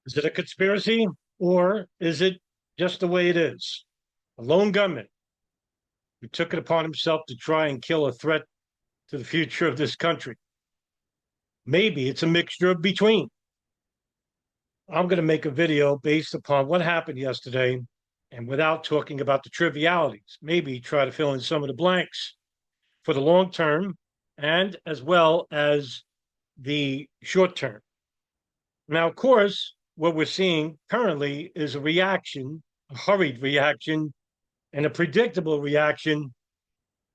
Is it a conspiracy or is it just the way it is? A lone gunman who took it upon himself to try and kill a threat to the future of this country. Maybe it's a mixture of between. I'm going to make a video based upon what happened yesterday and without talking about the trivialities, maybe try to fill in some of the blanks for the long term and as well as the short term. Now, of course, what we're seeing currently is a reaction, a hurried reaction, and a predictable reaction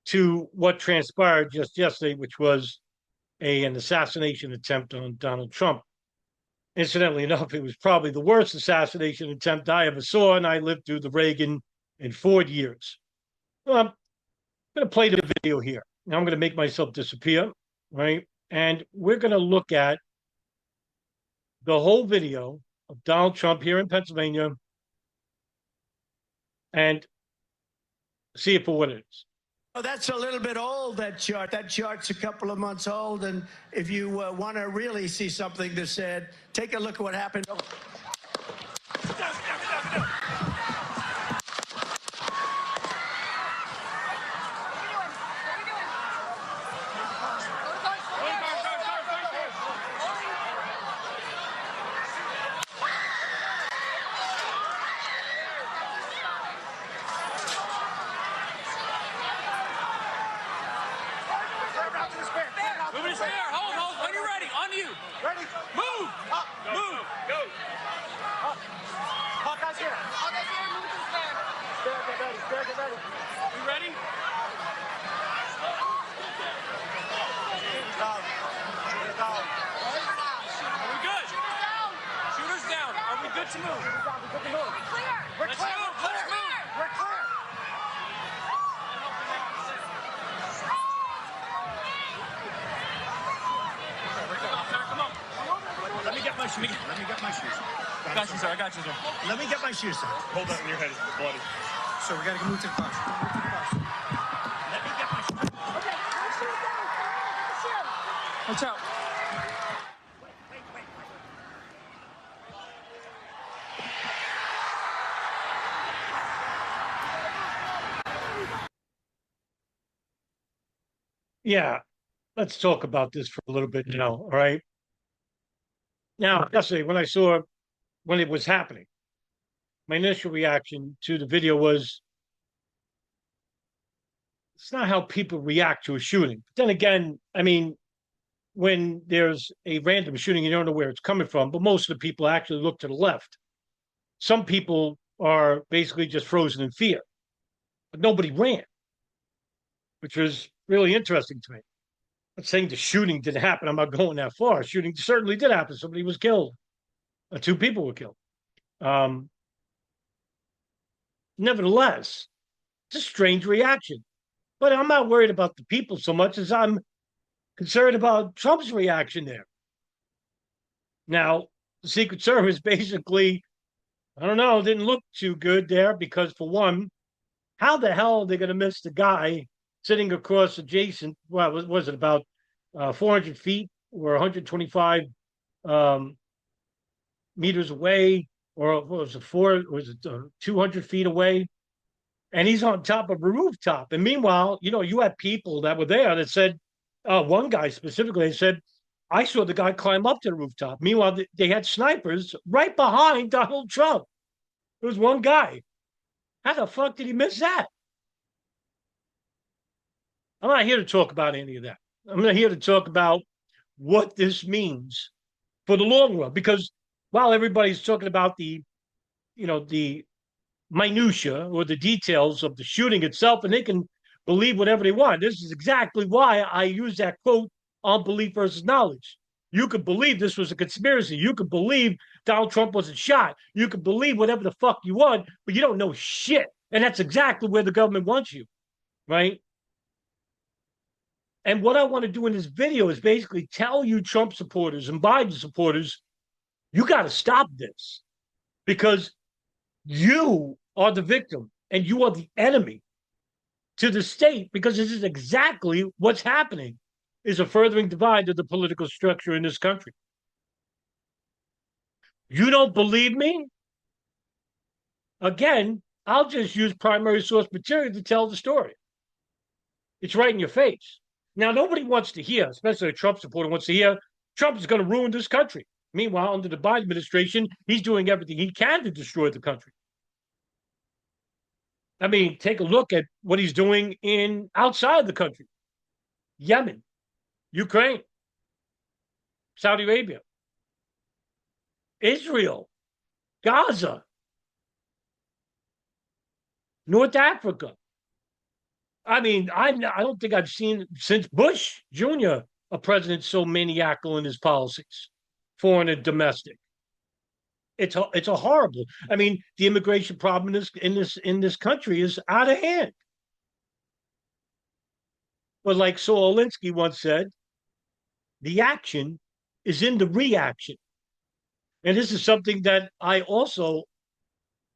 to what transpired just yesterday, which was an assassination attempt on Donald Trump. Incidentally enough, it was probably the worst assassination attempt I ever saw, and I lived through the Reagan and Ford years. Well, I'm going to play the video here. Now I'm going to make myself disappear, right? And we're going to look at the whole video of Donald Trump here in Pennsylvania and see it for what it is. Oh, that's a little bit old, that chart. That chart's a couple of months old, and if you want to really see something that's said, take a look at what happened. Let me get my shoes. I got you, sir. I got you, sir. Let me get my shoes, sir. Hold that in your head. It's bloody. So we got to move to the car. Let me get my shoes. Okay, my shoes down. My shoes. Watch out. Wait. Yeah, let's talk about this for a little bit now, all right? Now, yesterday, when it was happening, my initial reaction to the video was, it's not how people react to a shooting. But then again, I mean, when there's a random shooting, you don't know where it's coming from, but most of the people actually look to the left. Some people are basically just frozen in fear, but nobody ran, which was really interesting to me. I'm not saying the shooting didn't happen. I'm not going that far. Shooting certainly did happen. Somebody was killed. Two people were killed. Nevertheless, it's a strange reaction. But I'm not worried about the people so much as I'm concerned about Trump's reaction there. Now, the Secret Service basically, I don't know, didn't look too good there because, for one, how the hell are they going to miss the guy sitting across adjacent, well, was it about 400 feet or 125 meters away, or what was it 200 feet away? And he's on top of a rooftop. And meanwhile, you had people that were there that said, one guy specifically said, I saw the guy climb up to the rooftop. Meanwhile, they had snipers right behind Donald Trump. There was one guy. How the fuck did he miss that? I'm not here to talk about any of that. I'm not here to talk about what this means for the long run, because while everybody's talking about the minutia or the details of the shooting itself, and they can believe whatever they want. This is exactly why I use that quote on belief versus knowledge. You could believe this was a conspiracy. You could believe Donald Trump wasn't shot. You could believe whatever the fuck you want, but you don't know shit. And that's exactly where the government wants you, right? And what I want to do in this video is basically tell you Trump supporters and Biden supporters, you got to stop this, because you are the victim and you are the enemy to the state, because this is exactly what's happening, is a furthering divide of the political structure in this country. You don't believe me? Again, I'll just use primary source material to tell the story. It's right in your face. Now, nobody wants to hear, especially a Trump supporter wants to hear, Trump is going to ruin this country. Meanwhile, under the Biden administration, he's doing everything he can to destroy the country. I mean, take a look at what he's doing in outside the country. Yemen, Ukraine, Saudi Arabia, Israel, Gaza, North Africa. I mean, I don't think I've seen since Bush Jr. a president so maniacal in his policies, foreign and domestic. It's a horrible. I mean, the immigration problem in this country is out of hand. But like Saul Alinsky once said, the action is in the reaction. And this is something that I also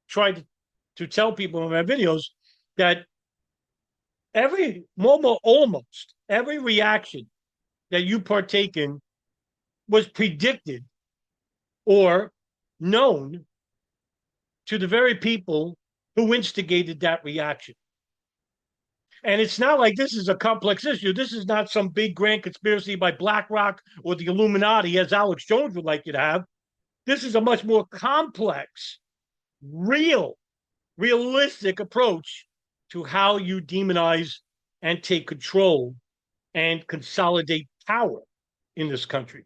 try to tell people in my videos, that almost every reaction that you partake in was predicted or known to the very people who instigated that reaction. And it's not like this is a complex issue. This is not some big grand conspiracy by BlackRock or the Illuminati, as Alex Jones would like you to have. This is a much more complex, realistic approach to how you demonize and take control and consolidate power in this country.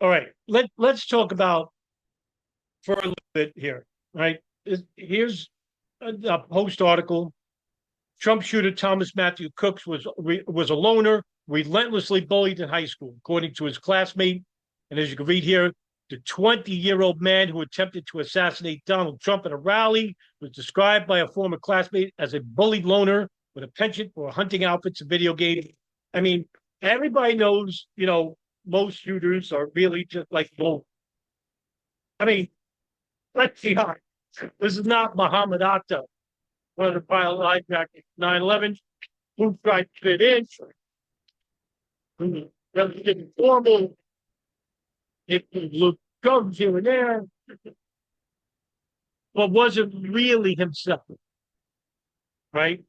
All right, let's talk about for a little bit here. Right, here's a Post article. Trump shooter Thomas Matthew Crooks was a loner, relentlessly bullied in high school, according to his classmate. And as you can read here, the 20-year-old man who attempted to assassinate Donald Trump at a rally was described by a former classmate as a bullied loner with a penchant for hunting outfits and video games. I mean, everybody knows, most shooters are really just like bull. I mean, let's be honest. This is not Muhammad Atta, one of the pilot hijackers 9/11, who tried to fit in, who didn't formal. It looked guns here and there, but wasn't really himself, right?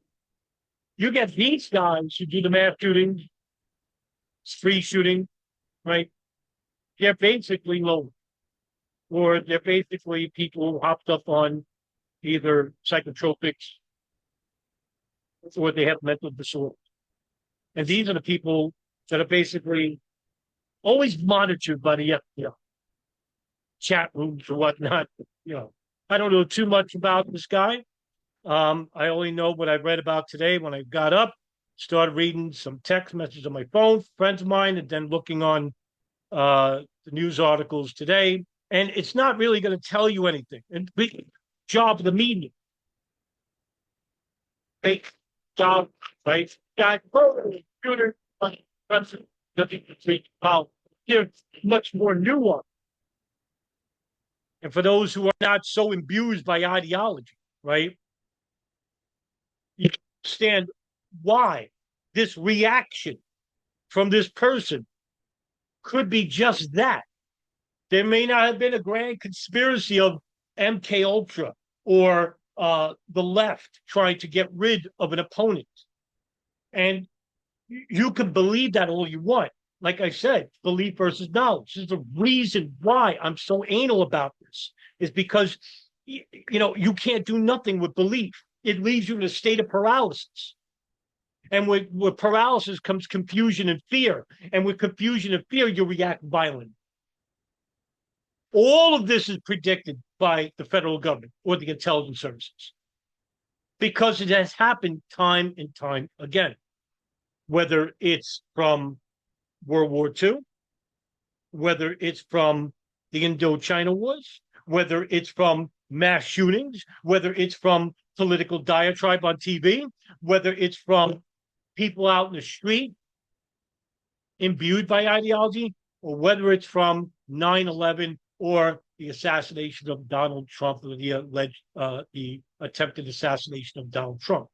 You get these guys who do the mass shootings, free shooting, right? They're basically low, or they're basically people who hopped up on either psychotropics or they have mental disorders. And these are the people that are basically always monitored by the FBI, chat rooms or whatnot. I don't know too much about this guy. I only know what I read about today when I got up, started reading some text messages on my phone, friends of mine, and then looking on the news articles today. And it's not really going to tell you anything. And big job of the media. Fake job, right? Guy, shooter, there's much more nuance. And for those who are not so imbued by ideology, right? You understand why this reaction from this person could be just that. There may not have been a grand conspiracy of MK Ultra or the left trying to get rid of an opponent. And you can believe that all you want. Like I said, belief versus knowledge. This is the reason why I'm so anal about this, is because you can't do nothing with belief. It leaves you in a state of paralysis. And with paralysis comes confusion and fear. And with confusion and fear, you react violently. All of this is predicted by the federal government or the intelligence services, because it has happened time and time again, whether it's from World War II, whether it's from the Indochina Wars, whether it's from mass shootings, whether it's from political diatribe on TV, whether it's from people out in the street imbued by ideology, or whether it's from 9/11 or the assassination of Donald Trump, or the attempted assassination of Donald Trump.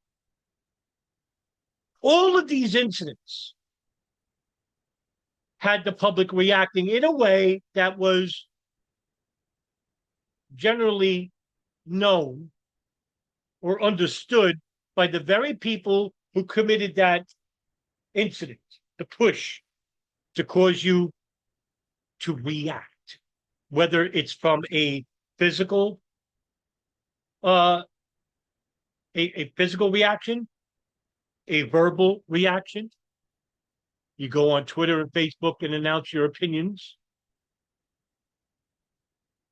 All of these incidents had the public reacting in a way that was generally known or understood by the very people who committed that incident, the push to cause you to react, whether it's from a physical a physical reaction, a verbal reaction. You go on Twitter and Facebook and announce your opinions.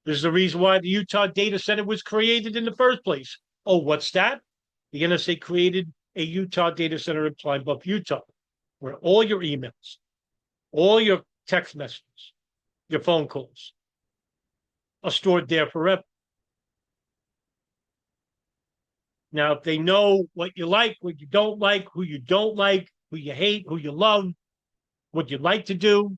There's the reason why the Utah data center was created in the first place. Oh, what's that? The NSA created a Utah data center in Pine Bluff, Utah, where all your emails, all your text messages, your phone calls are stored there forever. Now, if they know what you like, what you don't like, who you hate, who you love, what you like to do,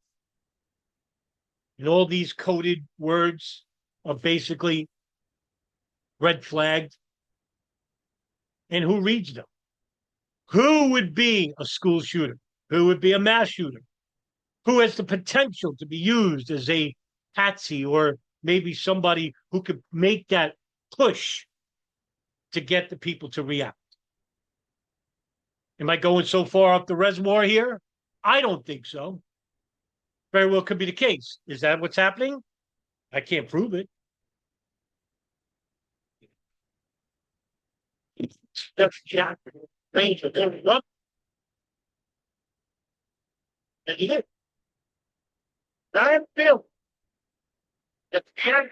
and all these coded words are basically red flagged. And who reads them? Who would be a school shooter? Who would be a mass shooter? Who has the potential to be used as a patsy or maybe somebody who could make that push to get the people to react? Am I going so far up the reservoir here? I don't think so. Very well could be the case. Is that what's happening? I can't prove it. That's Jack. Ranger, there we go. And he did. I feel that Jack.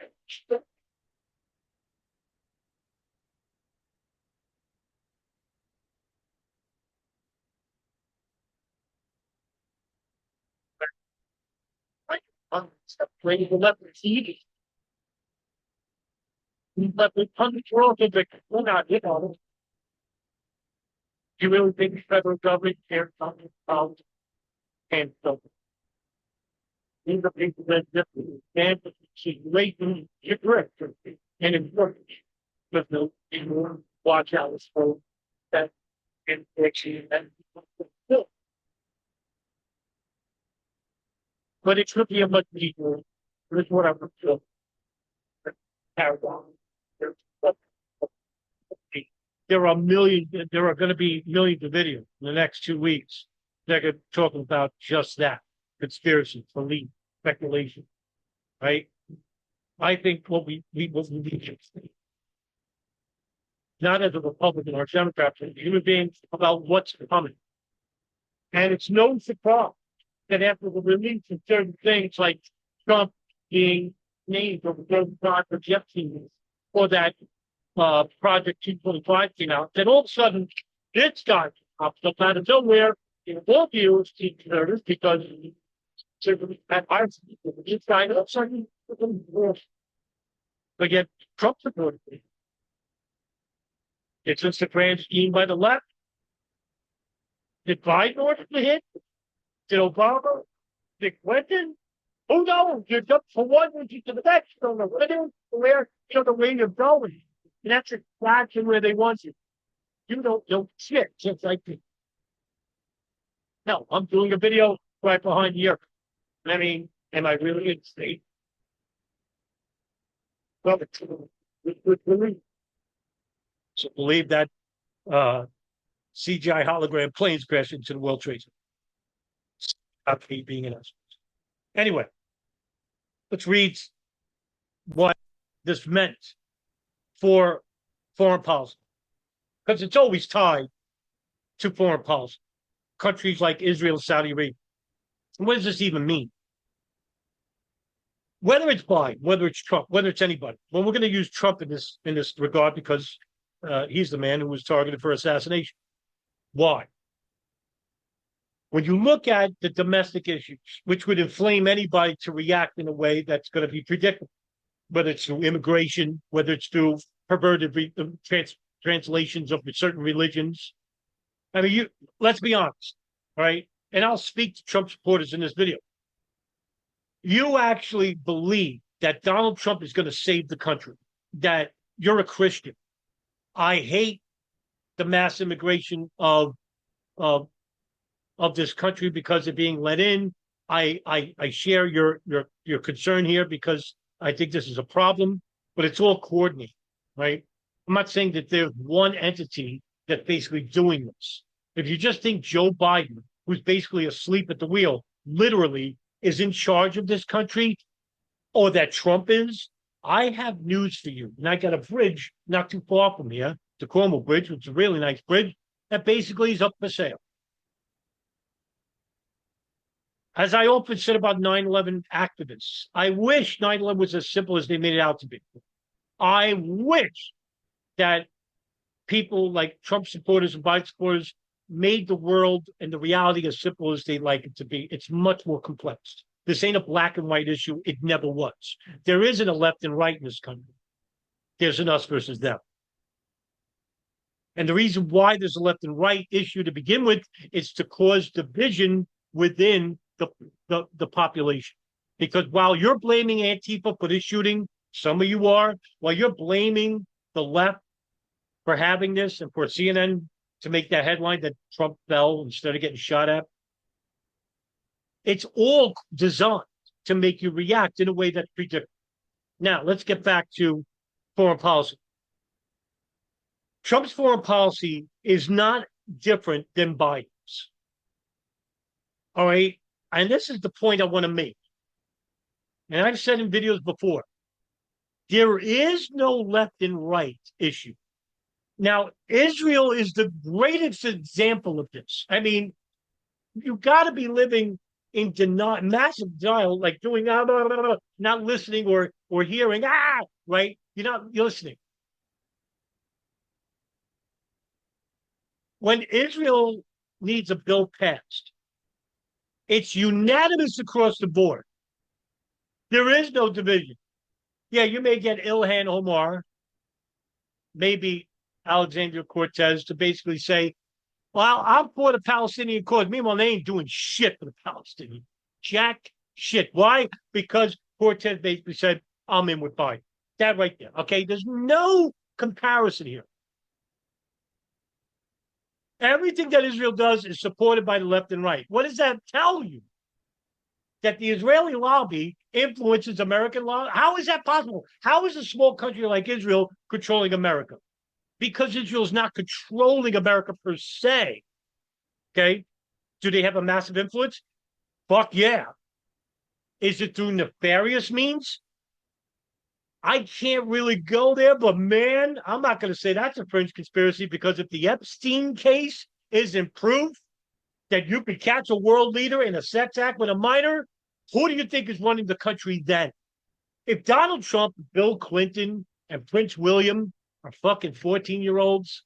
Playing the left TV. But the control of the we're not hit on it. Do you really think the federal government cares about and so these are people that just stand for the situation, your director, and important. But no, watch out for that infection and but it could be a much deeper. Here's what I would feel. There are millions. There are going to be millions of videos in the next 2 weeks that are talking about just that: conspiracy, belief, speculation. Right? I think what we need to say, not as a Republican or a Democrat, but human beings, about what's coming. And it's no surprise that after the release of certain things like Trump being named or the projections for that Project 225 came out, then all of a sudden this guy pops up out of nowhere in both views because at arisen, this guy all of a sudden again Trump supported me. It's just a grand scheme by the left. Did Biden order the hit? Did Obama? Did Clinton? Who knows? You're just for one region to the next. You don't know what it is, where the way you're going. And that's exactly where they want you. You don't know shit, just like me. No, I'm doing a video right behind here. I mean, am I really in state? Well, it's believe. So believe that CGI hologram planes crashed into the World Trade Center. Not me being an expert. Anyway, let's read what this meant for foreign policy, because it's always tied to foreign policy. Countries like Israel and Saudi Arabia. What does this even mean? Whether it's Biden, whether it's Trump, whether it's anybody. Well, we're going to use Trump in this regard because he's the man who was targeted for assassination. Why? When you look at the domestic issues, which would inflame anybody to react in a way that's going to be predictable, whether it's through immigration, whether it's through perverted translations of certain religions. I mean, let's be honest, all right? And I'll speak to Trump supporters in this video. You actually believe that Donald Trump is going to save the country, that you're a Christian. I hate the mass immigration of this country because they're being let in. I share your concern here because I think this is a problem. but it's all coordinated, right? I'm not saying that there's one entity that's basically doing this. If you just think Joe Biden, who's basically asleep at the wheel, literally is in charge of this country, or that Trump is, I have news for you. And I got a bridge not too far from here, the Como Bridge, which is a really nice bridge, that basically is up for sale. As I often said about 9/11 activists, I wish 9/11 was as simple as they made it out to be. I wish that people like Trump supporters and Biden supporters made the world and the reality as simple as they like it to be. It's much more complex. This ain't a black and white issue. It never was. There isn't a left and right in this country. There's an us versus them. And the reason why there's a left and right issue to begin with is to cause division within the population. Because while you're blaming Antifa for this shooting, some of you are, while you're blaming the left for having this and for CNN to make that headline that Trump fell instead of getting shot at, it's all designed to make you react in a way that's predictable. Now, let's get back to foreign policy. Trump's foreign policy is not different than Biden's. All right. And this is the point I want to make. And I've said in videos before, there is no left and right issue. Now, Israel is the greatest example of this. I mean, you got to be living in denial, massive denial, like doing not listening or hearing right? You're listening. When Israel needs a bill passed, it's unanimous across the board. There is no division. Yeah, you may get Ilhan Omar, maybe Alexandria Cortez to basically say, well, I'm for the Palestinian cause. Meanwhile, they ain't doing shit for the Palestinians. Jack shit. Why? Because Cortez basically said, I'm in with Biden. That right there. Okay, there's no comparison here. Everything that Israel does is supported by the left and right. What does that tell you? That the Israeli lobby influences American law? How is that possible? How is a small country like Israel controlling America? Because Israel is not controlling America per se. Okay? Do they have a massive influence? Fuck yeah. Is it through nefarious means? I can't really go there, but man, I'm not going to say that's a fringe conspiracy, because if the Epstein case isn't proof that you could catch a world leader in a sex act with a minor, who do you think is running the country then? If Donald Trump, Bill Clinton, and Prince William are fucking 14-year-olds,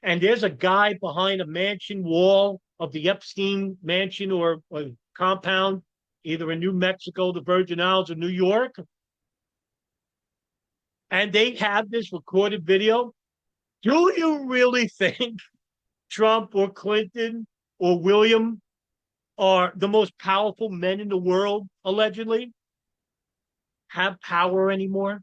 and there's a guy behind a mansion wall of the Epstein mansion or compound, either in New Mexico, the Virgin Islands, or New York, and they have this recorded video, do you really think Trump or Clinton or William are the most powerful men in the world, allegedly, have power anymore?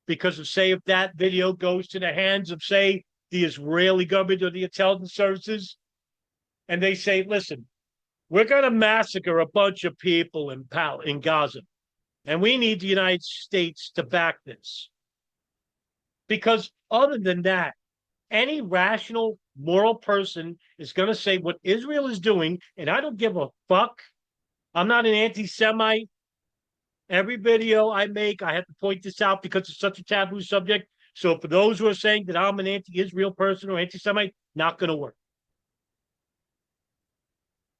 Because of, say, if that video goes to the hands of, say, the Israeli government or the intelligence services, and they say, listen, we're going to massacre a bunch of people in Gaza, and we need the United States to back this. Because other than that, any rational, moral person is going to say what Israel is doing, and I don't give a fuck. I'm not an anti-Semite. Every video I make, I have to point this out because it's such a taboo subject. So for those who are saying that I'm an anti-Israel person or anti-Semite, not going to work.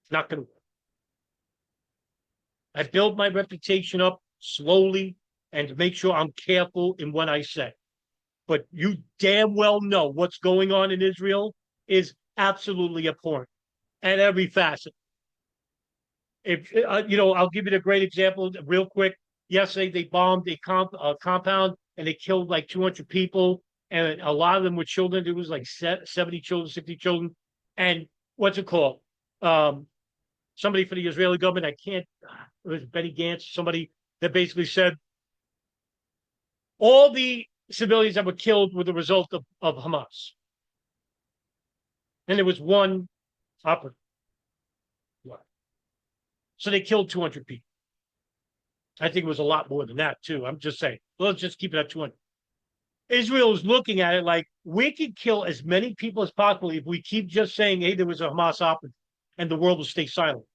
Not going to work. I build my reputation up slowly and to make sure I'm careful in what I say. But you damn well know what's going on in Israel is absolutely abhorrent at every facet. If I'll give you a great example real quick. Yesterday, they bombed a compound and they killed like 200 people, and a lot of them were children. There was like 70 children, 60 children. And what's it called? Somebody for the Israeli government, it was Benny Gantz, somebody that basically said all the civilians that were killed were the result of Hamas. And there was one operative. So they killed 200 people. I think it was a lot more than that, too. I'm just saying. Let's just keep it at 200. Israel is looking at it like we could kill as many people as possible if we keep just saying, hey, there was a Hamas operative, and the world will stay silent.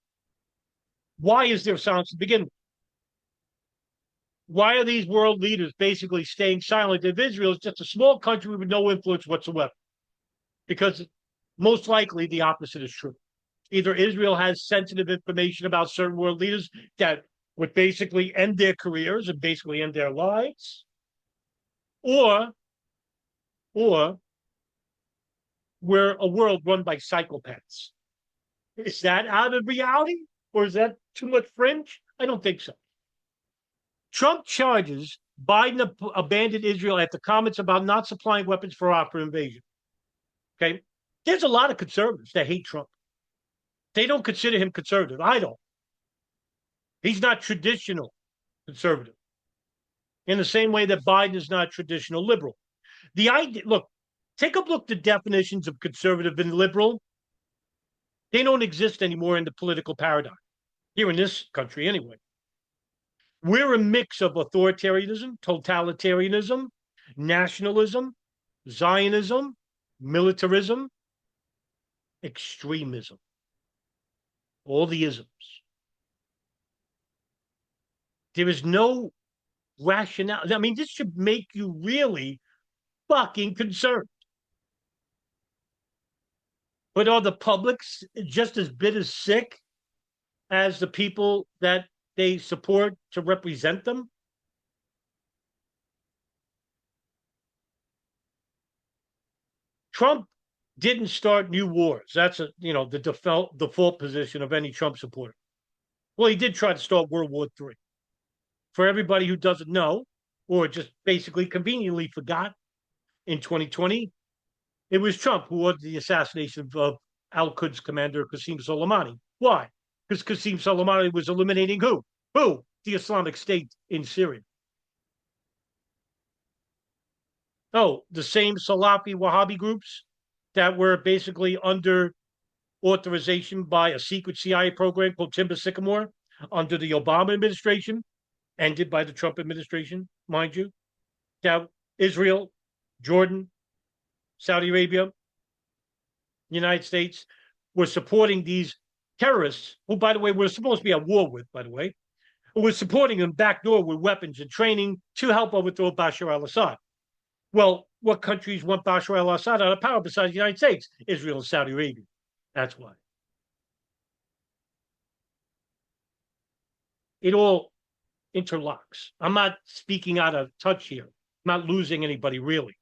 Why is there silence to begin with? Why are these world leaders basically staying silent if Israel is just a small country with no influence whatsoever? Because most likely the opposite is true. Either Israel has sensitive information about certain world leaders that would basically end their careers and basically end their lives, or we're a world run by psychopaths. Is that out of reality, or is that too much fringe? I don't think so. Trump charges Biden abandoned Israel after comments about not supplying weapons for Rafah invasion. Okay, there's a lot of conservatives that hate Trump. They don't consider him conservative. I don't. He's not traditional conservative in the same way that Biden is not traditional liberal. The idea, look, take a look at the definitions of conservative and liberal. They don't exist anymore in the political paradigm here in this country, anyway. We're a mix of authoritarianism, totalitarianism, nationalism, Zionism, militarism, extremism, all the isms. There is no rationale. I mean, this should make you really fucking concerned. But are the publics just as bit as sick as the people that they support to represent them? Trump didn't start new wars. That's the default position of any Trump supporter. Well, he did try to start World War III. For everybody who doesn't know, or just basically conveniently forgot, in 2020, it was Trump who ordered the assassination of Al-Quds commander Qasem Soleimani. Why? Because Qasem Soleimani was eliminating who? Who? The Islamic State in Syria. Oh, the same Salafi Wahhabi groups that were basically under authorization by a secret CIA program called Timber Sycamore under the Obama administration, ended by the Trump administration, mind you. That Israel, Jordan, Saudi Arabia, United States were supporting these terrorists, who, by the way, we're supposed to be at war with, by the way, who were supporting them backdoor with weapons and training to help overthrow Bashar al-Assad. Well, what countries want Bashar al-Assad out of power besides the United States? Israel and Saudi Arabia. That's why. It all interlocks. I'm not speaking out of touch here. I'm not losing anybody, really.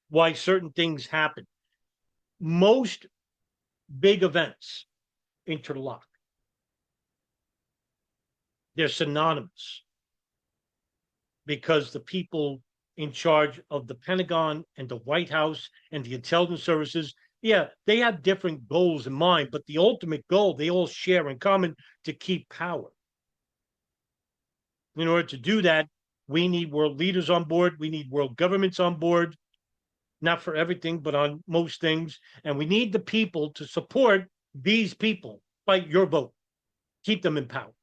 Why certain things happen. Most big events interlock. They're synonymous because the people in charge of the Pentagon and the White House and the intelligence services, yeah, they have different goals in mind, but the ultimate goal they all share in common: to keep power. In order to do that, we need world leaders on board. We need world governments on board, not for everything, but on most things. And we need the people to support these people by your vote. Keep them in power.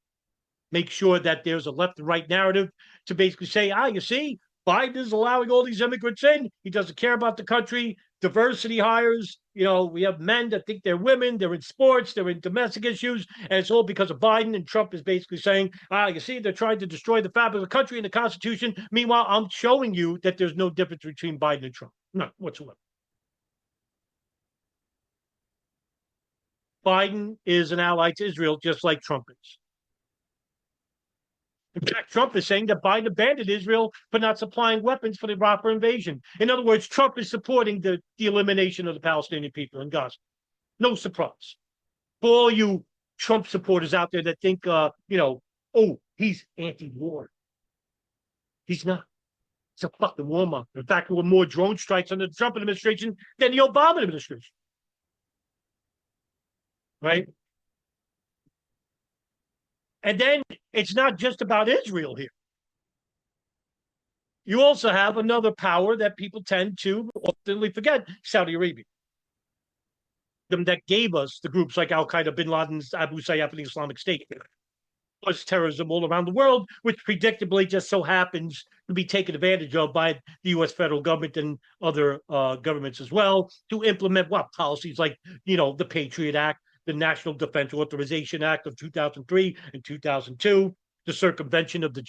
Make sure that there's a left and right narrative to basically say, you see, Biden is allowing all these immigrants in. He doesn't care about the country. Diversity hires. We have men that think they're women. They're in sports. They're in domestic issues. And it's all because of Biden. And Trump is basically saying, you see, they're trying to destroy the fabric of the country and the Constitution. Meanwhile, I'm showing you that there's no difference between Biden and Trump. None whatsoever. Biden is an ally to Israel, just like Trump is. In fact, Trump is saying that Biden abandoned Israel for not supplying weapons for the Rafah invasion. In other words, Trump is supporting the elimination of the Palestinian people in Gaza. No surprise. For all you Trump supporters out there that think, he's anti-war. He's not. He's a fucking warmonger. In fact, there were more drone strikes under the Trump administration than the Obama administration. Right? And then it's not just about Israel here. You also have another power that people tend to often forget: Saudi Arabia. Them that gave us the groups like Al Qaeda, Bin Laden's, Abu Sayyaf, and the Islamic State. plus terrorism all around the world, which predictably just so happens to be taken advantage of by the U.S. federal government and other governments as well to implement what policies like, the Patriot Act, the National Defense Authorization Act of 2003 and 2002, the circumvention of the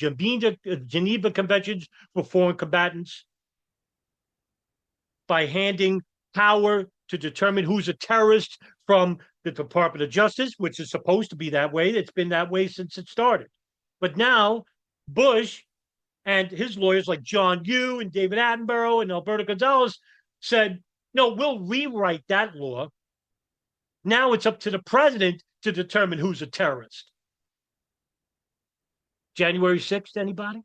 Geneva Conventions for foreign combatants, by handing power to determine who's a terrorist from the Department of Justice, which is supposed to be that way. It's been that way since it started. But now Bush and his lawyers like John Yoo and David Attenborough and Alberto Gonzalez said, no, we'll rewrite that law. Now it's up to the president to determine who's a terrorist. January 6th, anybody?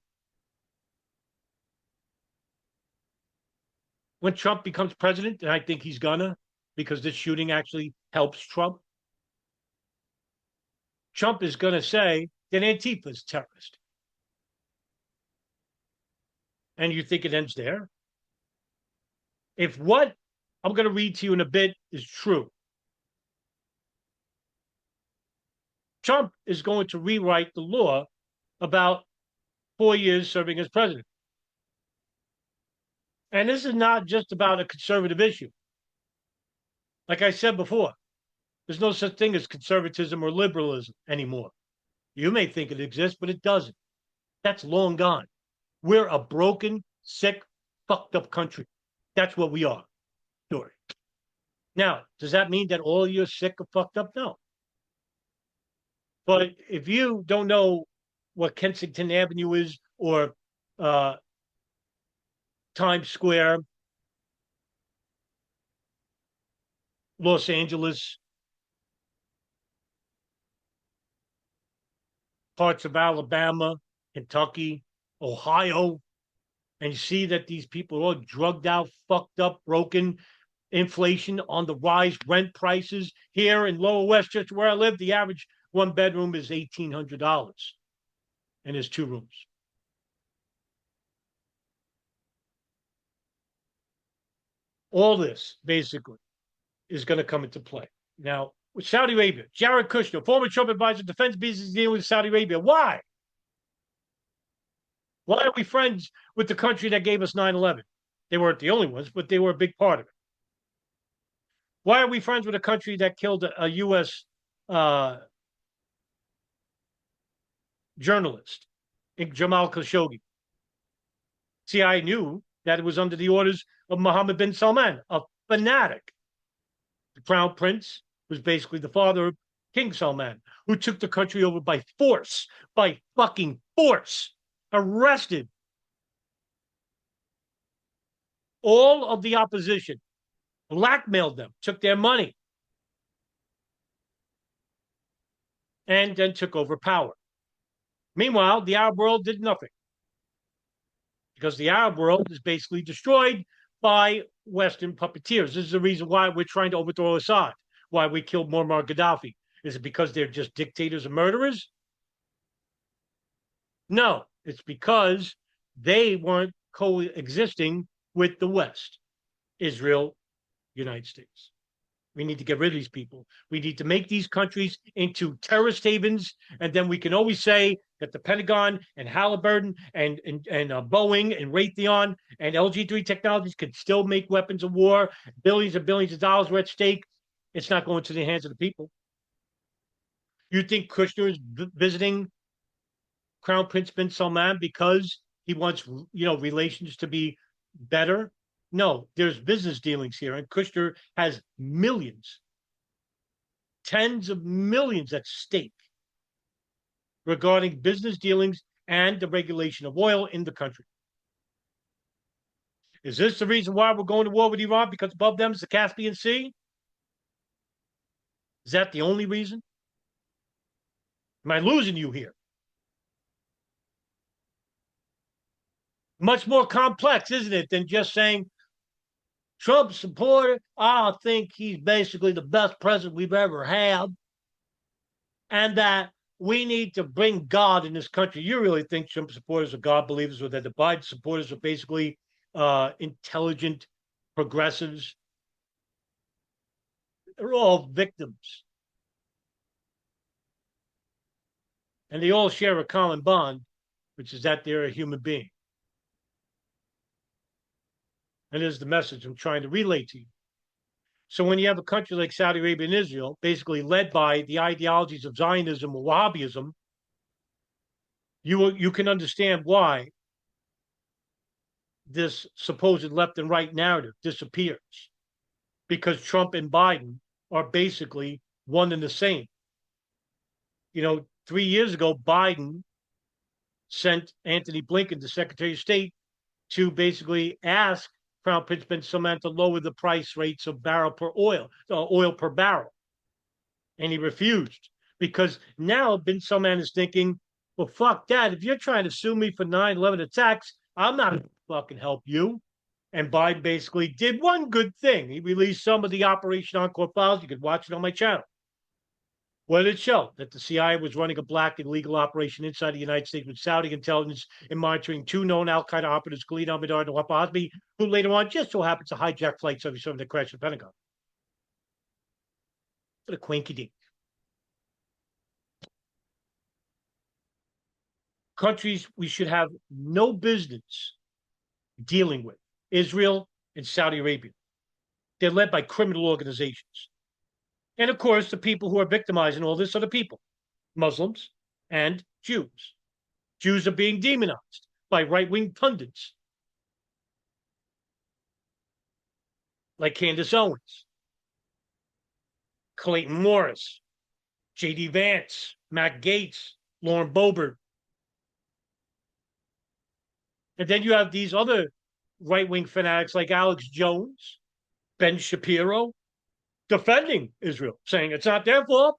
When Trump becomes president, and I think he's gonna, because this shooting actually helps Trump, Trump is gonna say that Antifa is terrorist. And you think it ends there? If what I'm gonna read to you in a bit is true, Trump is going to rewrite the law about 4 years serving as president. And this is not just about a conservative issue. Like I said before, there's no such thing as conservatism or liberalism anymore. You may think it exists, but it doesn't. That's long gone. We're a broken, sick, fucked up country. That's what we are. Sure. Now, does that mean that all of you are sick or fucked up? No. But if you don't know what Kensington Avenue is or Times Square, Los Angeles, parts of Alabama, Kentucky, Ohio, and you see that these people are all drugged out, fucked up, broken, inflation on the rise, rent prices here in Lower Westchester, where I live, the average one bedroom is $1,800, and there's 2 rooms. All this basically is going to come into play. Now, with Saudi Arabia, Jared Kushner, former Trump advisor, defense business dealing with Saudi Arabia. Why? Why are we friends with the country that gave us 9/11? They weren't the only ones, but they were a big part of it. Why are we friends with a country that killed a U.S. Journalist, Jamal Khashoggi? See, I knew that it was under the orders of Mohammed bin Salman, a fanatic. The Crown Prince was basically the father of King Salman, who took the country over by force, by fucking force, arrested all of the opposition, blackmailed them, took their money, and then took over power. Meanwhile, the Arab world did nothing, because the Arab world is basically destroyed by Western puppeteers. This is the reason why we're trying to overthrow Assad, why we killed Muammar Gaddafi. Is it because they're just dictators and murderers? No, it's because they weren't coexisting with the West, Israel, United States. We need to get rid of these people. We need to make these countries into terrorist havens, and then we can always say that the Pentagon and Halliburton and Boeing and Raytheon and LG3 Technologies can still make weapons of war. Billions and billions of dollars were at stake. It's not going to the hands of the people. You think Kushner is visiting Crown Prince bin Salman because he wants, relations to be better? No, there's business dealings here, and Kushner has millions, tens of millions at stake regarding business dealings and the regulation of oil in the country. Is this the reason why we're going to war with Iran? Because above them is the Caspian Sea? Is that the only reason? Am I losing you here? Much more complex, isn't it, than just saying, Trump supporter, I think he's basically the best president we've ever had, and that we need to bring God in this country. You really think Trump supporters are God believers, or that the Biden supporters are basically intelligent progressives? They're all victims. And they all share a common bond, which is that they're a human being. And this is the message I'm trying to relay to you. So when you have a country like Saudi Arabia and Israel, basically led by the ideologies of Zionism or Wahhabism, you can understand why this supposed left and right narrative disappears. Because Trump and Biden are basically one and the same. 3 years ago, Biden sent Anthony Blinken, the Secretary of State, to basically ask Crown Prince bin Salman to lower the price rates of oil per barrel. And he refused because now bin Salman is thinking, well, fuck that. If you're trying to sue me for 9/11 attacks, I'm not going to fucking help you. And Biden basically did one good thing. He released some of the Operation Encore files. You could watch it on my channel. What did it show? That the CIA was running a black illegal operation inside the United States with Saudi intelligence and monitoring 2 known al-Qaeda operatives, Khalid al-Mihdhar and Rafah, who later on just so happens to hijack Flight 77 that crashed the Pentagon. What a quinky dink. Countries we should have no business dealing with: Israel and Saudi Arabia. They're led by criminal organizations. And of course, the people who are victimizing all this are the people: Muslims and Jews. Jews are being demonized by right-wing pundits like Candace Owens, Clayton Morris, J.D. Vance, Matt Gaetz, Lauren Boebert. And then you have these other right-wing fanatics like Alex Jones, Ben Shapiro, defending Israel, saying it's not their fault.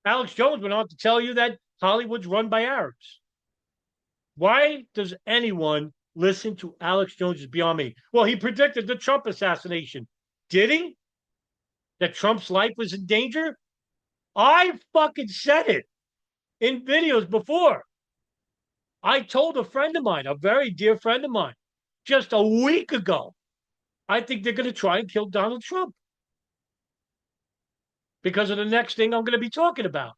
Alex Jones went on to tell you that Hollywood's run by Arabs. Why does anyone listen to Alex Jones? Is beyond me. Well, he predicted the Trump assassination. Did he? That Trump's life was in danger? I fucking said it in videos before. I told a friend of mine, a very dear friend of mine, just a week ago, I think they're going to try and kill Donald Trump because of the next thing I'm going to be talking about,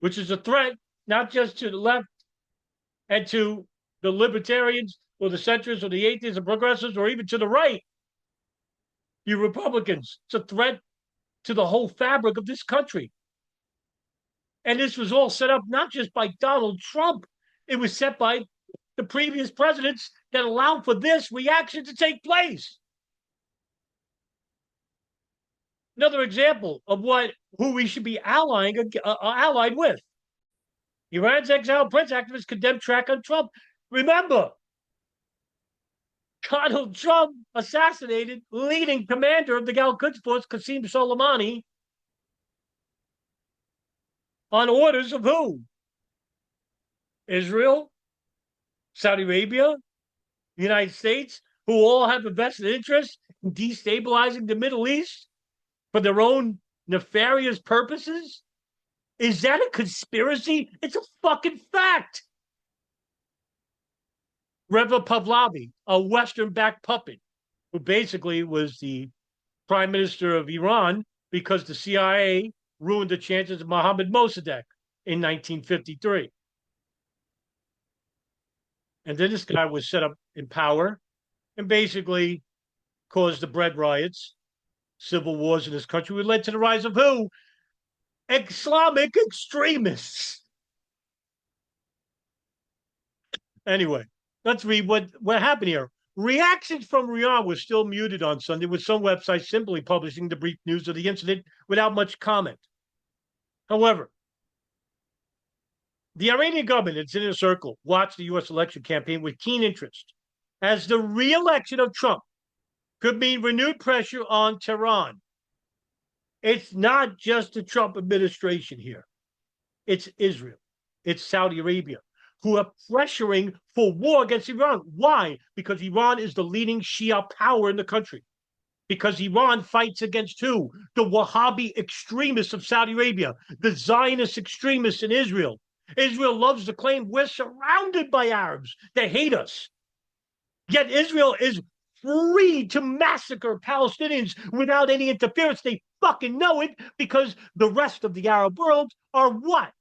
which is a threat not just to the left and to the libertarians or the centrists or the atheists and progressives or even to the right, you Republicans. It's a threat to the whole fabric of this country. And this was all set up not just by Donald Trump. It was set by the previous presidents that allowed for this reaction to take place. Another example of who we should be allied with. Iran's exiled prince activists condemned track on Trump. Remember, Donald Trump assassinated leading commander of the Al-Quds Force, Qasem Soleimani, on orders of who? Israel, Saudi Arabia, the United States, who all have a vested interest in destabilizing the Middle East for their own nefarious purposes? Is that a conspiracy? It's a fucking fact. Reva Pahlavi, a Western-backed puppet, who basically was the prime minister of Iran because the CIA ruined the chances of Mohammad Mossadegh in 1953. And then this guy was set up in power and basically caused the bread riots, civil wars in this country, which led to the rise of who? Islamic extremists. Anyway, let's read what happened here. Reactions from Riyadh were still muted on Sunday, with some websites simply publishing the brief news of the incident without much comment. However, the Iranian government and its inner circle watched the U.S. election campaign with keen interest, as the re-election of Trump could mean renewed pressure on Tehran. It's not just the Trump administration here. It's Israel. It's Saudi Arabia, who are pressuring for war against Iran. Why? Because Iran is the leading Shia power in the country. Because Iran fights against who? The Wahhabi extremists of Saudi Arabia, the Zionist extremists in Israel. Israel loves to claim we're surrounded by Arabs. They hate us. Yet Israel is free to massacre Palestinians without any interference. They fucking know it because the rest of the Arab world are what?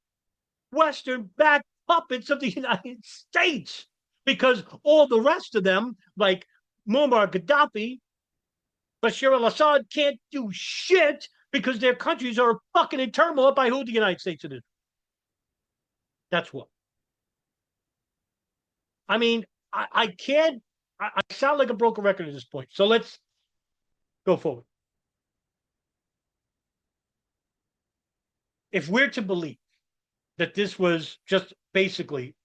Western-backed puppets of the United States. Because all the rest of them, like Muammar Gaddafi, Bashar al-Assad, can't do shit because their countries are fucking in turmoil by who? The United States it is. That's what. I mean, I can't, I sound like a broken record at this point. So let's go forward. If we're to believe that this was just basically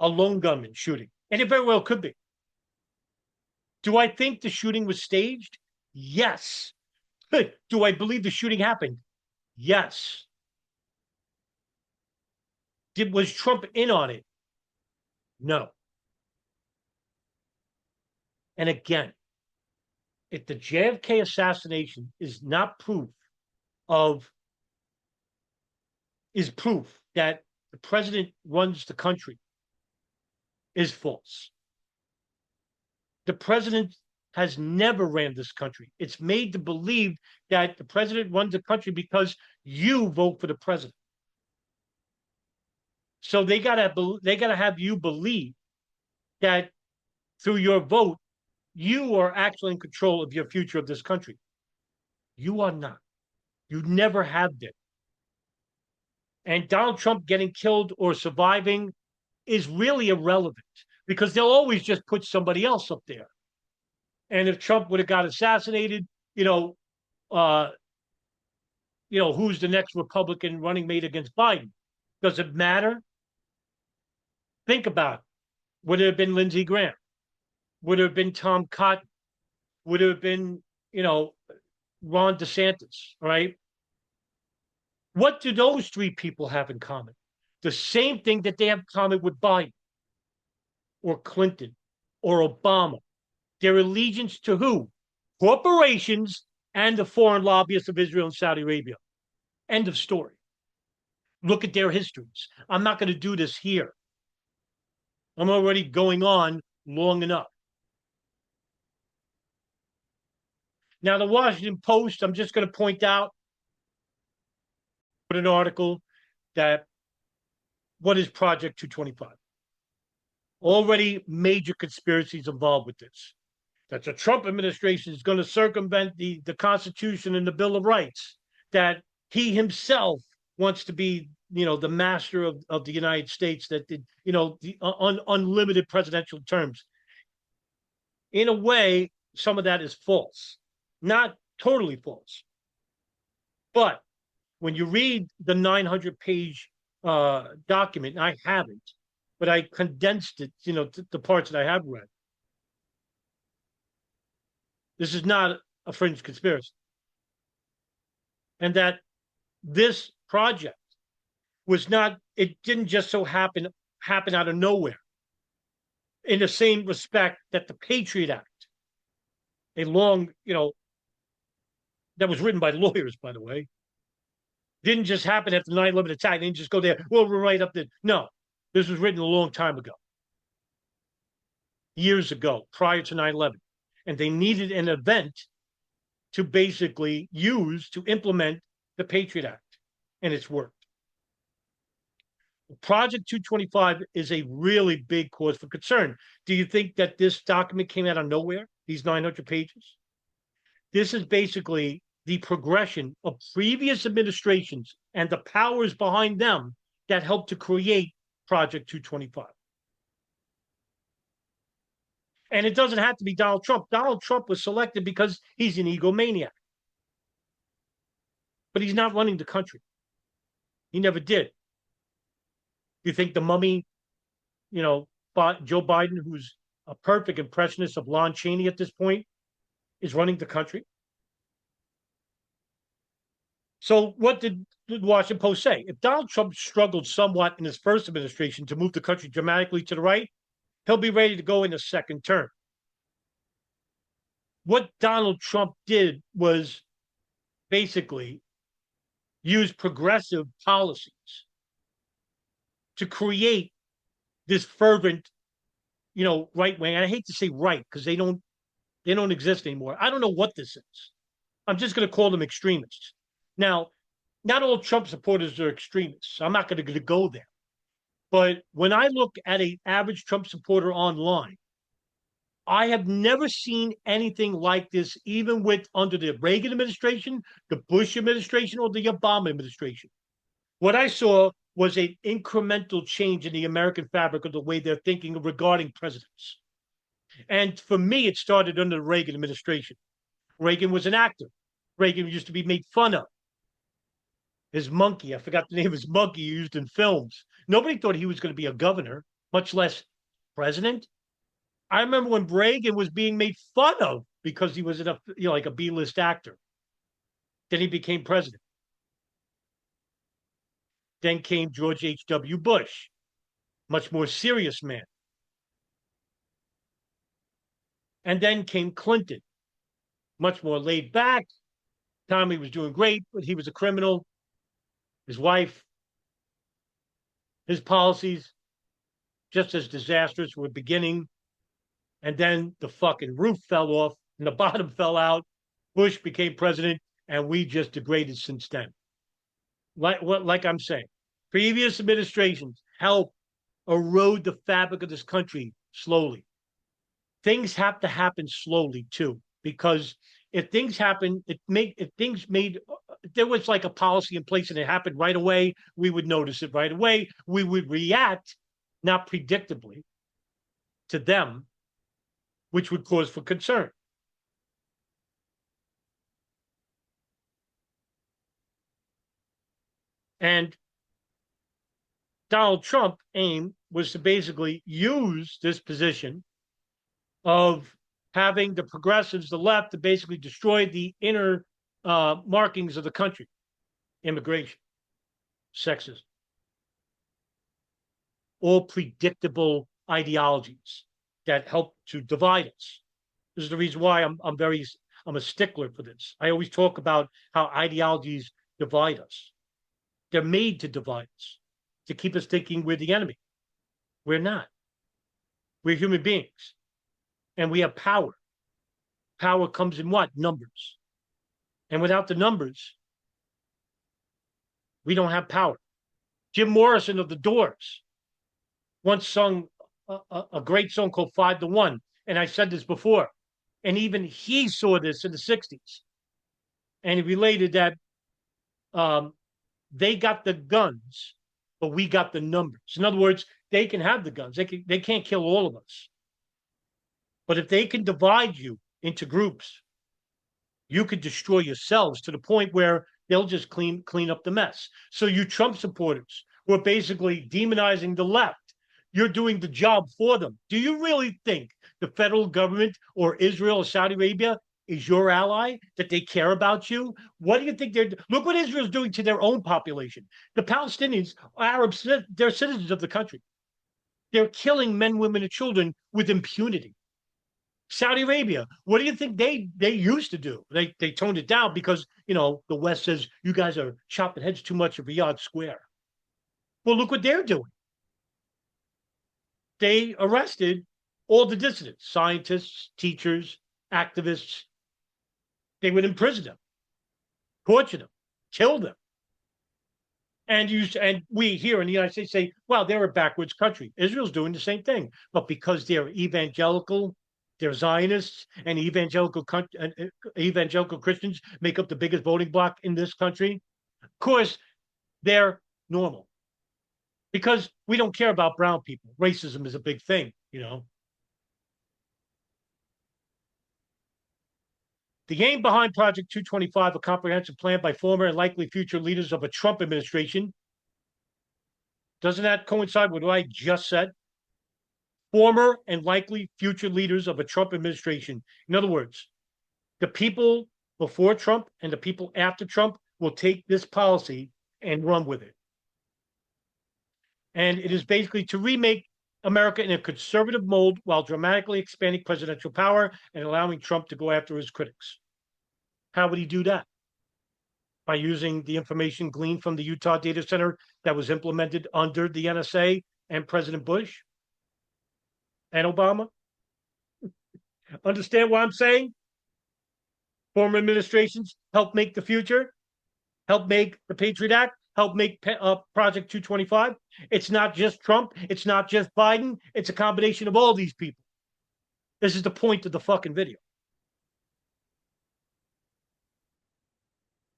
a lone gunman shooting, and it very well could be. Do I think the shooting was staged? Yes. Do I believe the shooting happened? Yes. Was Trump in on it? No. And again, if the JFK assassination is not proof that the president runs the country, is false. The president has never ran this country. It's made to believe that the president runs the country because you vote for the president. So they gotta have you believe that through your vote, you are actually in control of your future of this country. You are not. You never have been. And Donald Trump getting killed or surviving is really irrelevant because they'll always just put somebody else up there. And if Trump would have got assassinated, who's the next Republican running mate against Biden? Does it matter? Think about it. Would it have been Lindsey Graham? Would it have been Tom Cotton? Would it have been, Ron DeSantis, right? What do those three people have in common? The same thing that they have in common with Biden or Clinton or Obama. Their allegiance to who? Corporations and the foreign lobbyists of Israel and Saudi Arabia. End of story. Look at their histories. I'm not going to do this here. I'm already going on long enough. Now, the Washington Post, I'm just going to point out, put an article that what is Project 225? Already major conspiracies involved with this. That the Trump administration is going to circumvent the Constitution and the Bill of Rights. That he himself wants to be, the master of the United States, that the unlimited presidential terms. In a way, some of that is false. Not totally false. But when you read the 900-page document, I haven't, but I condensed it, to the parts that I have read. This is not a fringe conspiracy. And that this project was not, it didn't just so happen out of nowhere. In the same respect that the Patriot Act, a long, that was written by lawyers, by the way, didn't just happen after the 9/11 attack. They didn't just go there, well, we're right up there. No, this was written a long time ago. Years ago, prior to 9/11. And they needed an event to basically use to implement the Patriot Act. And it's worked. Project 225 is a really big cause for concern. Do you think that this document came out of nowhere, these 900 pages? This is basically the progression of previous administrations and the powers behind them that helped to create Project 225. And it doesn't have to be Donald Trump. Donald Trump was selected because he's an egomaniac. But he's not running the country. He never did. You think the mummy, Joe Biden, who's a perfect impressionist of Lon Chaney at this point, is running the country? So what did the Washington Post say? If Donald Trump struggled somewhat in his first administration to move the country dramatically to the right, he'll be ready to go in a second term. What Donald Trump did was basically use progressive policies to create this fervent, right wing. And I hate to say right because they don't They don't exist anymore. I don't know what this is. I'm just going to call them extremists. Now, not all Trump supporters are extremists. I'm not going to go there. But when I look at an average Trump supporter online, I have never seen anything like this, even with under the Reagan administration, the Bush administration, or the Obama administration. What I saw was an incremental change in the American fabric of the way they're thinking regarding presidents. And for me, it started under the Reagan administration. Reagan was an actor. Reagan used to be made fun of. His monkey, I forgot the name of his monkey he used in films. Nobody thought he was going to be a governor, much less president. I remember when Reagan was being made fun of because he was like a B-list actor. Then he became president. Then came George H.W. Bush, much more serious man. And then came Clinton, much more laid back. Tommy was doing great, but he was a criminal. His wife, his policies, just as disastrous were beginning. And then the fucking roof fell off and the bottom fell out. Bush became president, and we just degraded since then. Like I'm saying, previous administrations helped erode the fabric of this country slowly. Things have to happen slowly too, because if things happen, if things made, there was like a policy in place and it happened right away, we would notice it right away. We would react, not predictably, to them, which would cause for concern. And Donald Trump's aim was to basically use this position of having the progressives, the left, to basically destroy the inner markings of the country: immigration, sexism, all predictable ideologies that help to divide us. This is the reason why I'm a stickler for this. I always talk about how ideologies divide us. They're made to divide us, to keep us thinking we're the enemy. We're not. We're human beings. And we have power. Power comes in what? Numbers. And without the numbers, we don't have power. Jim Morrison of the Doors once sung a great song called 5 to 1. And I said this before. And even he saw this in the 60s. And he related that they got the guns, but we got the numbers. In other words, they can have the guns. They can't kill all of us. But if they can divide you into groups, you could destroy yourselves to the point where they'll just clean up the mess. So you Trump supporters who are basically demonizing the left, you're doing the job for them. Do you really think the federal government or Israel or Saudi Arabia is your ally, that they care about you? What do you think they're doing? Look what Israel's doing to their own population. The Palestinians, Arabs, they're citizens of the country. They're killing men, women, and children with impunity. Saudi Arabia, what do you think they used to do? They toned it down because, the West says you guys are chopping heads too much of Riyadh Square. Well, look what they're doing. They arrested all the dissidents, scientists, teachers, activists. They would imprison them, torture them, kill them. And we here in the United States say, well, they're a backwards country. Israel's doing the same thing. But because they're evangelical, they're Zionists, and evangelical Christians make up the biggest voting bloc in this country, of course, they're normal. Because we don't care about brown people. Racism is a big thing, The aim behind Project 225, a comprehensive plan by former and likely future leaders of a Trump administration. Doesn't that coincide with what I just said? Former and likely future leaders of a Trump administration. In other words, the people before Trump and the people after Trump will take this policy and run with it. And it is basically to remake America in a conservative mold while dramatically expanding presidential power and allowing Trump to go after his critics. How would he do that? By using the information gleaned from the Utah data center that was implemented under the NSA and President Bush and Obama? Understand what I'm saying? Former administrations help make the future, help make the Patriot Act, help make Project 225. It's not just Trump. It's not just Biden. It's a combination of all these people. This is the point of the fucking video.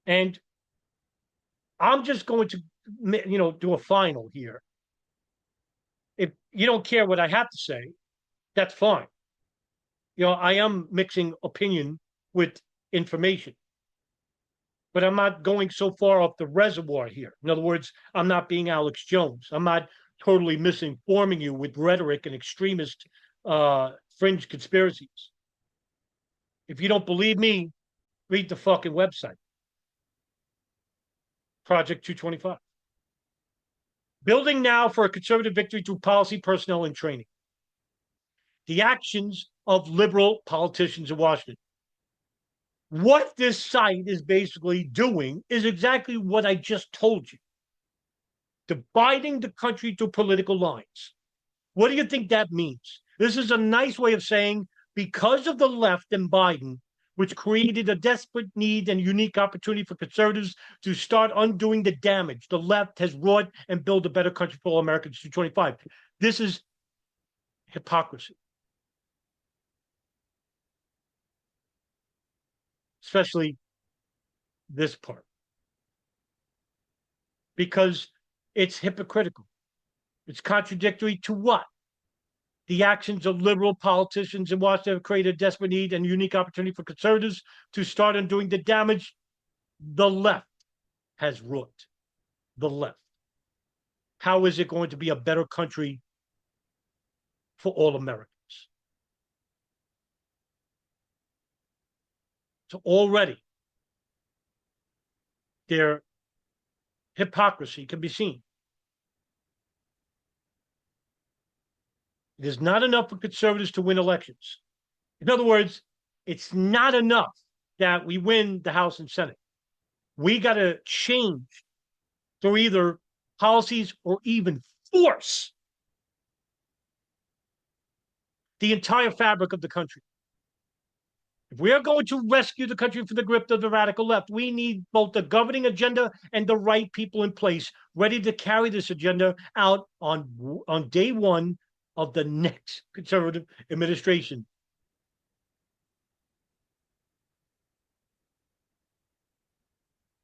And I'm just going to, do a final here. If you don't care what I have to say, that's fine. I am mixing opinion with information. But I'm not going so far off the reservoir here. In other words, I'm not being Alex Jones. I'm not totally misinforming you with rhetoric and extremist fringe conspiracies. If you don't believe me, read the fucking website. Project 225. Building now for a conservative victory through policy, personnel, and training. The actions of liberal politicians in Washington. What this site is basically doing is exactly what I just told you. Dividing the country to political lines. What do you think that means? This is a nice way of saying because of the left and Biden, which created a desperate need and unique opportunity for conservatives to start undoing the damage the left has wrought and build a better country for all Americans to 25. This is hypocrisy. Especially this part. Because it's hypocritical. It's contradictory to what? The actions of liberal politicians in Washington have created a desperate need and unique opportunity for conservatives to start undoing the damage the left has wrought. The left. How is it going to be a better country for all Americans? So already, their hypocrisy can be seen. It is not enough for conservatives to win elections. In other words, it's not enough that we win the House and Senate. We got to change through either policies or even force the entire fabric of the country. If we are going to rescue the country from the grip of the radical left, we need both the governing agenda and the right people in place ready to carry this agenda out on day one of the next conservative administration.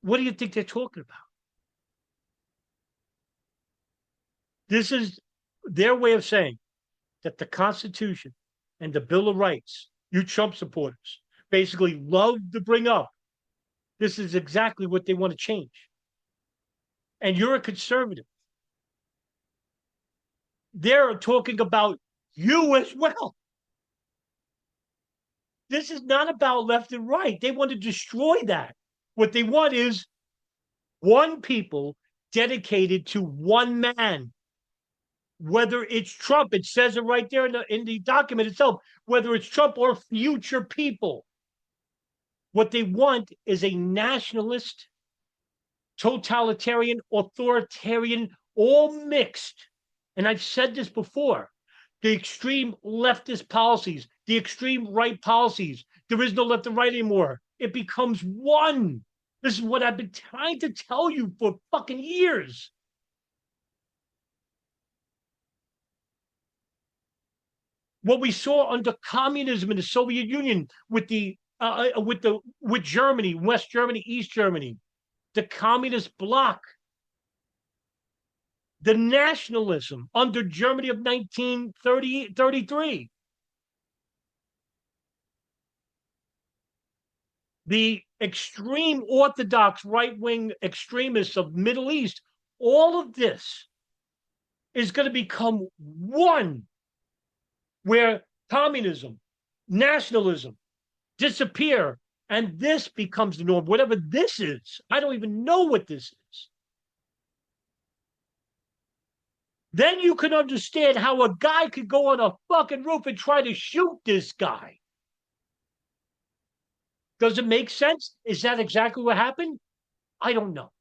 What do you think they're talking about? This is their way of saying that the Constitution and the Bill of Rights, you Trump supporters, basically love to bring up. This is exactly what they want to change. And you're a conservative. They're talking about you as well. This is not about left and right. They want to destroy that. What they want is one people dedicated to one man. Whether it's Trump, it says it right there in the document itself, whether it's Trump or future people. What they want is a nationalist, totalitarian, authoritarian, all mixed. And I've said this before, the extreme leftist policies, the extreme right policies, there is no left and right anymore. It becomes one. This is what I've been trying to tell you for fucking years. What we saw under communism in the Soviet Union with Germany, West Germany, East Germany, the communist bloc, the nationalism under Germany of 1933, the extreme orthodox right-wing extremists of Middle East, all of this is going to become one, where communism, nationalism disappear, and this becomes the norm. Whatever this is, I don't even know what this is. Then you can understand how a guy could go on a fucking roof and try to shoot this guy. Does it make sense? Is that exactly what happened? I don't know.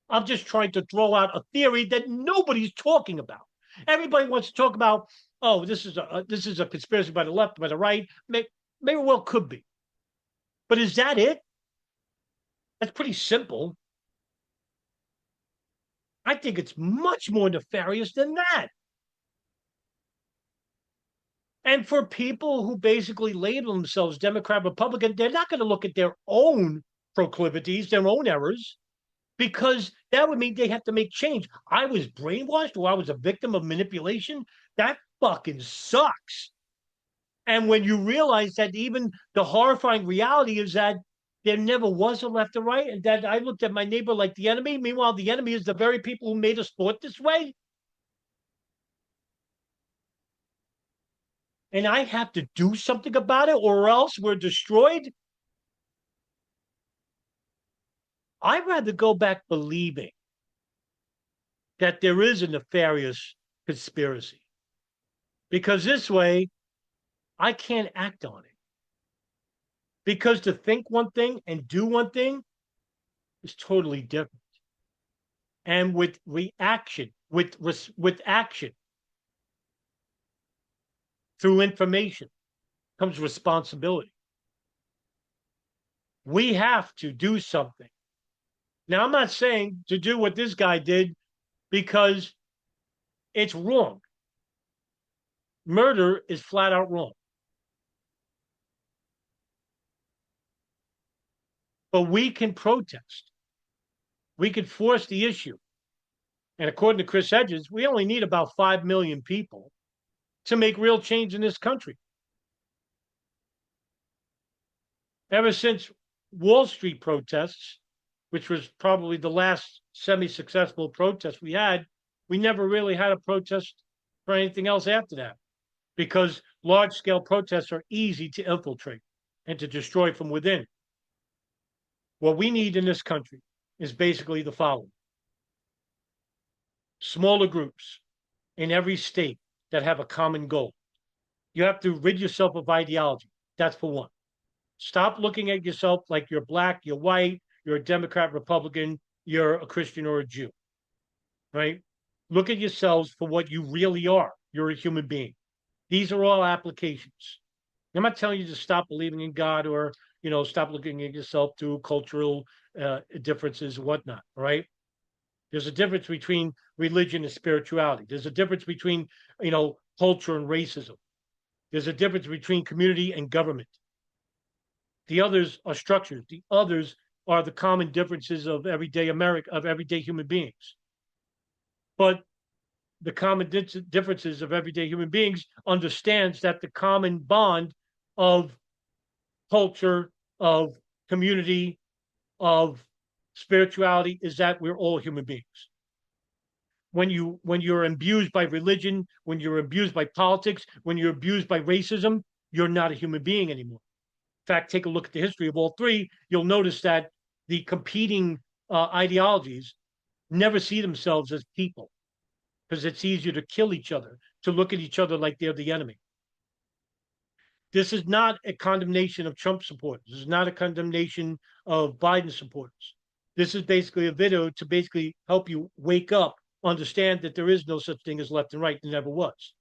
I'm just trying to throw out a theory that nobody's talking about. Everybody wants to talk about, oh, this is a conspiracy by the left, by the right. Maybe well could be. But is that it? That's pretty simple. I think it's much more nefarious than that. And for people who basically label themselves Democrat, Republican, they're not going to look at their own proclivities, their own errors, because that would mean they have to make change. I was brainwashed or I was a victim of manipulation. That fucking sucks. And when you realize that even the horrifying reality is that there never was a left or right, and that I looked at my neighbor like the enemy. Meanwhile, the enemy is the very people who made us thought this way. And I have to do something about it or else we're destroyed. I'd rather go back believing that there is a nefarious conspiracy, because this way I can't act on it. Because to think one thing and do one thing is totally different. And with reaction, with action through information comes responsibility. We have to do something. Now, I'm not saying to do what this guy did because it's wrong. Murder is flat out wrong. But we can protest. We can force the issue. And according to Chris Hedges, we only need about 5 million people to make real change in this country. Ever since Wall Street protests, which was probably the last semi-successful protest we had, we never really had a protest for anything else after that, because large-scale protests are easy to infiltrate and to destroy from within. What we need in this country is basically the following. Smaller groups in every state that have a common goal. You have to rid yourself of ideology. That's for one. Stop looking at yourself like you're black, you're white, you're a Democrat, Republican, you're a Christian or a Jew, right? Look at yourselves for what you really are. You're a human being. These are all applications. I'm not telling you to stop believing in God or, stop looking at yourself through cultural differences and whatnot, right? There's a difference between religion and spirituality. There's a difference between, culture and racism. There's a difference between community and government. The others are structures. The others are the common differences of everyday of everyday human beings. But the common differences of everyday human beings understands that the common bond of culture, of community, of spirituality is that we're all human beings. When you're abused by religion, when you're abused by politics, when you're abused by racism, you're not a human being anymore. In fact, take a look at the history of all three. You'll notice that the competing ideologies never see themselves as people, because it's easier to kill each other, to look at each other like they're the enemy. This is not a condemnation of Trump supporters. This is not a condemnation of Biden supporters. This is basically a video to basically help you wake up, understand that there is no such thing as left and right. There never was.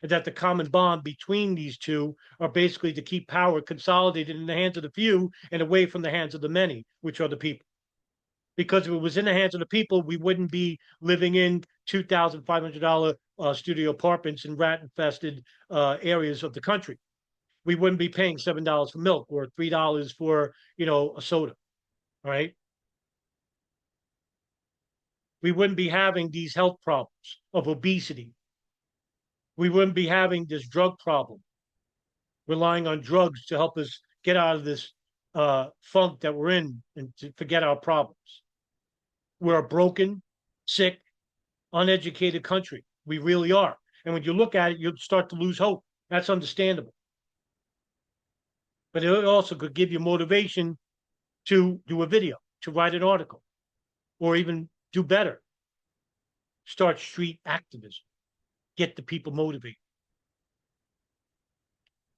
And that the common bond between these two are basically to keep power consolidated in the hands of the few and away from the hands of the many, which are the people. Because if it was in the hands of the people, we wouldn't be living in $2,500 studio apartments in rat-infested areas of the country. We wouldn't be paying $7 for milk or $3 for, a soda, all right? We wouldn't be having these health problems of obesity. We wouldn't be having this drug problem, relying on drugs to help us get out of this funk that we're in and to forget our problems. We're a broken, sick, uneducated country. We really are. And when you look at it, you'll start to lose hope. That's understandable. But it also could give you motivation to do a video, to write an article, or even do better. Start street activism. Get the people motivated.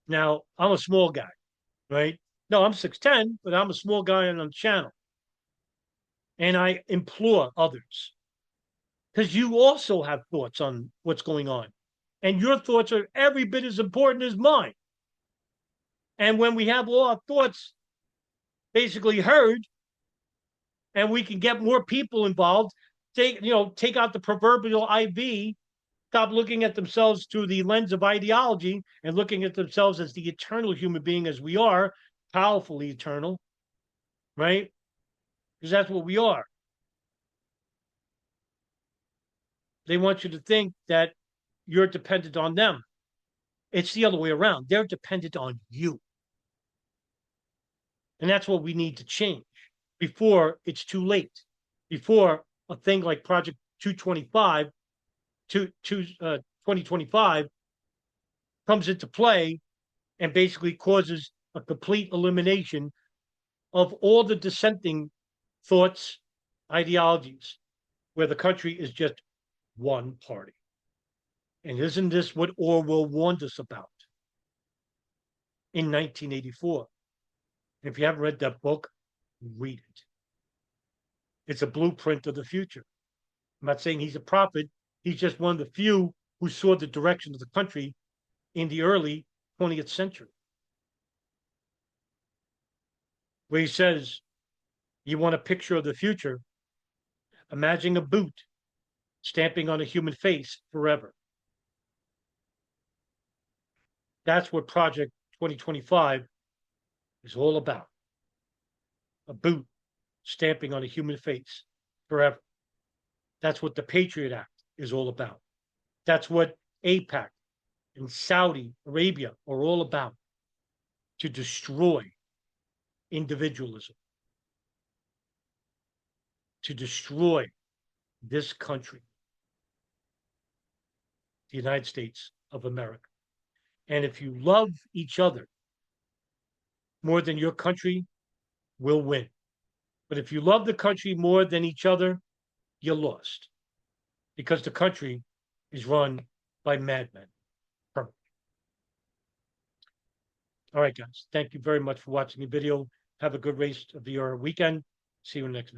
Now, I'm a small guy, right? No, I'm 6'10", but I'm a small guy on the channel. And I implore others because you also have thoughts on what's going on. And your thoughts are every bit as important as mine. And when we have all our thoughts basically heard, and we can get more people involved, take out the proverbial IV, stop looking at themselves through the lens of ideology and looking at themselves as the eternal human being as we are, powerfully eternal, right? Because that's what we are. They want you to think that you're dependent on them. It's the other way around. They're dependent on you. And that's what we need to change before it's too late, before a thing like Project 2025 comes into play and basically causes a complete elimination of all the dissenting thoughts, ideologies, where the country is just one party. And isn't this what Orwell warned us about in 1984? If you haven't read that book, read it. It's a blueprint of the future. I'm not saying he's a prophet. He's just one of the few who saw the direction of the country in the early 20th century. Where he says, you want a picture of the future? Imagine a boot stamping on a human face forever. That's what Project 2025 is all about. A boot stamping on a human face forever. That's what the Patriot Act is all about. That's what AIPAC and Saudi Arabia are all about, to destroy individualism, to destroy this country, the United States of America. And if you love each other more than your country, we'll win. But if you love the country more than each other, you're lost, because the country is run by madmen. All right, guys. Thank you very much for watching the video. Have a good rest of your weekend. See you in the next video.